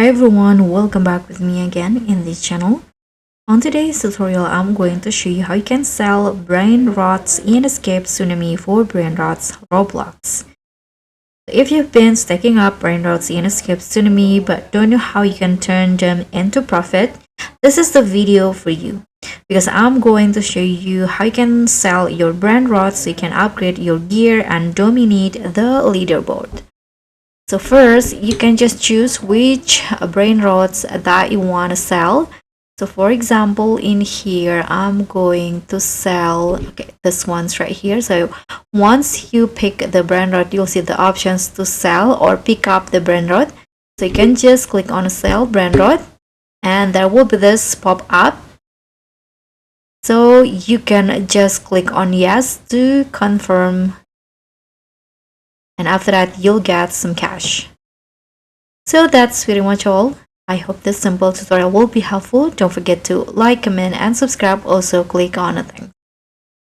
Hi everyone, welcome back with me again in this channel. On today's tutorial, I'm going to show you how you can sell Brainrots in Escape Tsunami for Brainrots Roblox. If you've been stacking up Brainrots in Escape Tsunami but don't know how you can turn them into profit, this is the video for you. Because I'm going to show you how you can sell your Brainrots so you can upgrade your gear and dominate the leaderboard. So first, you can just choose which Brainrots that you want to sell. So for example, in here, I'm going to sell, this one's right here. So once you pick the Brainrot, you'll see the options to sell or pick up the Brainrot. So you can just click on sell Brainrot and there will be this pop up. So you can just click on yes to confirm, and after that you'll get some cash. So that's pretty much all. I hope this simple tutorial will be helpful. Don't forget to like, comment, and subscribe. Also click on the thing.